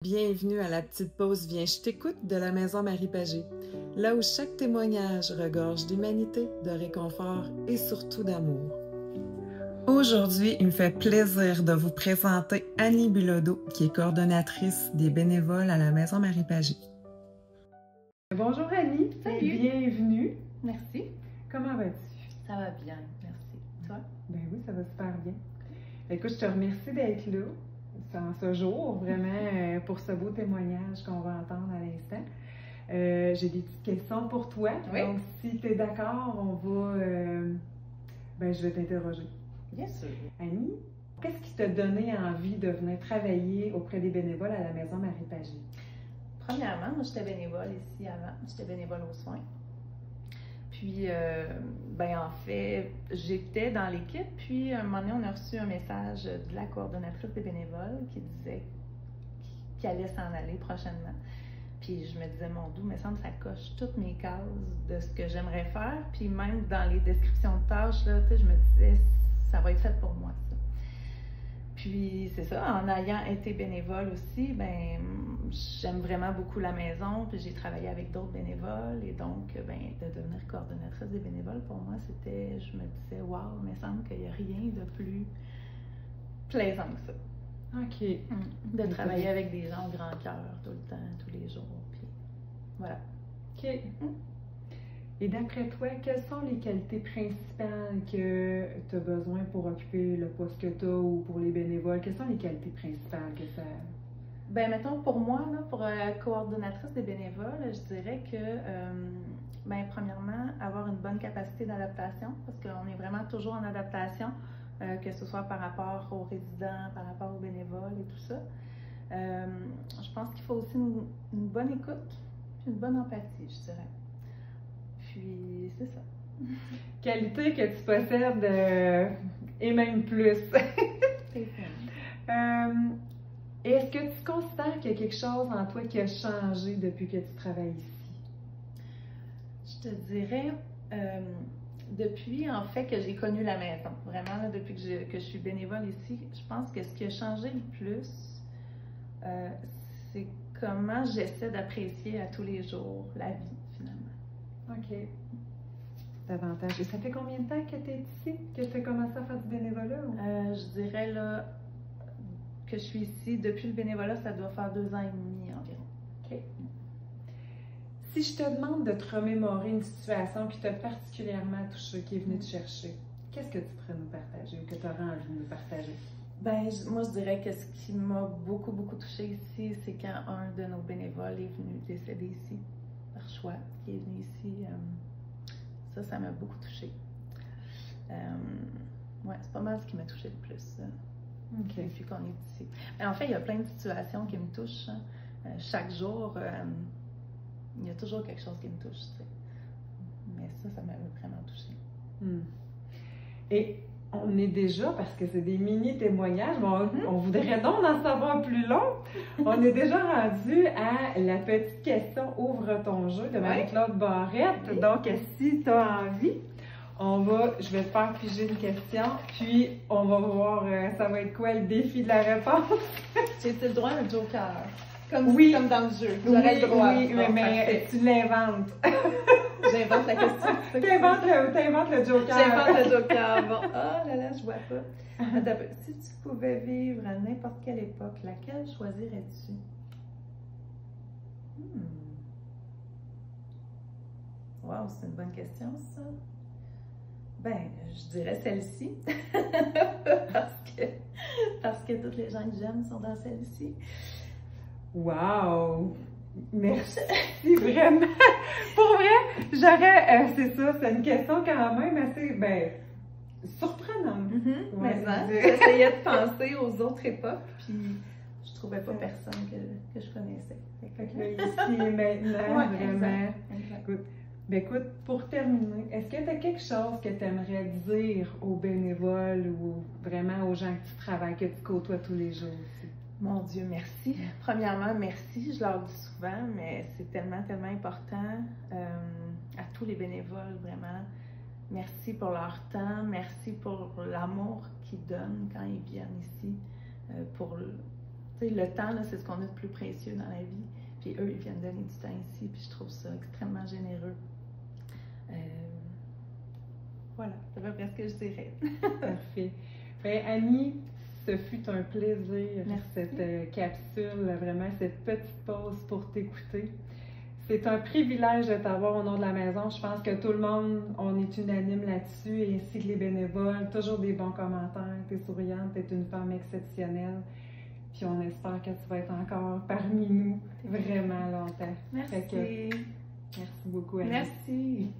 Bienvenue à la petite pause Viens, je t'écoute de la Maison Marie-Pagé, là où chaque témoignage regorge d'humanité, de réconfort et surtout d'amour. Aujourd'hui, il me fait plaisir de vous présenter Annie Bilodeau, qui est coordonnatrice des bénévoles à la Maison Marie-Pagé. Bonjour Annie, salut. Bienvenue. Merci. Comment vas-tu? Ça va bien, merci. Toi? Ben oui, ça va super bien. Écoute, je te remercie d'être là. En ce jour, vraiment, pour ce beau témoignage qu'on va entendre à l'instant. J'ai des petites questions pour toi. Oui. Donc, si tu es d'accord, je vais t'interroger. Bien sûr. Annie, qu'est-ce qui t'a donné envie de venir travailler auprès des bénévoles à la Maison Marie-Pagé? Premièrement, moi, j'étais bénévole ici avant. J'étais bénévole aux soins. Puis, en fait, j'étais dans l'équipe. Puis, à un moment donné, on a reçu un message de la coordonnatrice des bénévoles qui disait qu'elle allait s'en aller prochainement. Puis, je me disais, mon Dieu, il me semble que ça coche toutes mes cases de ce que j'aimerais faire. Puis, même dans les descriptions de tâches, là, je me disais, ça va être fait pour moi, ça. Puis, c'est ça, en ayant été bénévole aussi, j'aime vraiment beaucoup la maison, puis j'ai travaillé avec d'autres bénévoles, et donc, de devenir coordonnatrice des bénévoles, pour moi, c'était, je me disais, waouh, il me semble qu'il n'y a rien de plus plaisant que ça. OK. De travailler avec des gens au grand cœur tout le temps, tous les jours, puis voilà. OK. Et d'après toi, quelles sont les qualités principales que tu as besoin pour occuper le poste que tu as ou pour les bénévoles? Quelles sont les qualités principales que ça... Mettons, pour moi, là, pour coordonnatrice des bénévoles, je dirais que, premièrement, avoir une bonne capacité d'adaptation, parce qu'on est vraiment toujours en adaptation, que ce soit par rapport aux résidents, par rapport aux bénévoles et tout ça. Je pense qu'il faut aussi une bonne écoute, puis une bonne empathie, je dirais. Puis, c'est ça. Qualité que tu possèdes et même plus. Est-ce que tu considères qu'il y a quelque chose en toi qui a changé depuis que tu travailles ici? Je te dirais, depuis en fait que j'ai connu la maison, vraiment là, depuis que je suis bénévole ici, je pense que ce qui a changé le plus, c'est comment j'essaie d'apprécier à tous les jours la vie, finalement. OK. Davantage. Et ça fait combien de temps que tu es ici, que tu as commencé à faire du bénévolat? Je dirais là que je suis ici depuis le bénévolat, ça doit faire 2 ans et demi environ. OK. Si je te demande de te remémorer une situation qui t'a particulièrement touchée, qui est venue te chercher, qu'est-ce que tu pourrais nous partager ou que tu aurais envie de nous partager? Moi, je dirais que ce qui m'a beaucoup touchée ici, c'est quand un de nos bénévoles est venu décéder ici, par choix, qui est venu ici. Ça m'a beaucoup touchée. Ouais, c'est pas mal ce qui m'a touchée le plus. Okay. Depuis qu'on est ici. Mais en fait, il y a plein de situations qui me touchent. Chaque jour, il y a toujours quelque chose qui me touche. Tu sais. Mais ça m'a vraiment touchée. Et on est déjà, parce que c'est des mini-témoignages, on voudrait donc en savoir plus long. On est déjà rendu à la petite question « Ouvre ton jeu » de Marie-Claude Barrette. Oui. Donc, si tu as envie, je vais te faire piger une question, puis on va voir ça va être quoi le défi de la réponse. J'ai-tu le droit à un joker? Comme dans le jeu. J'aurais le droit. Oui, mais tu l'inventes. J'invente la question. T'inventes le joker. J'invente le joker. Bon, oh là là, je vois pas. Attends, si tu pouvais vivre à n'importe quelle époque, laquelle choisirais-tu? Wow, c'est une bonne question, ça. Je dirais celle-ci. parce que toutes les gens que j'aime sont dans celle-ci. Wow! Merci, vraiment! Pour vrai, c'est ça, c'est une question quand même assez, surprenante. J'essayais de penser aux autres époques, puis je trouvais pas personne que je connaissais. Ici et maintenant, vraiment. Exact. Écoute, pour terminer, est-ce que tu as quelque chose que tu aimerais dire aux bénévoles ou vraiment aux gens que tu travailles, que tu côtoies tous les jours aussi? Mon Dieu, merci. Premièrement, merci. Je leur dis souvent, mais c'est tellement important. À tous les bénévoles, vraiment, merci pour leur temps. Merci pour l'amour qu'ils donnent quand ils viennent ici. Tu sais, le temps, là, c'est ce qu'on a de plus précieux dans la vie. Puis eux, ils viennent donner du temps ici, puis je trouve ça extrêmement généreux. Voilà, c'est à peu près ce que je dirais. Parfait. Bien, Annie, ce fut un plaisir, Merci. cette capsule, vraiment cette petite pause pour t'écouter. C'est un privilège de t'avoir au nom de la maison. Je pense que tout le monde, on est unanime là-dessus, et ainsi que les bénévoles. Toujours des bons commentaires. Tu es souriante, tu es une femme exceptionnelle. Puis on espère que tu vas être encore parmi nous vraiment longtemps. Merci. Fait que, merci beaucoup, Annie. Merci.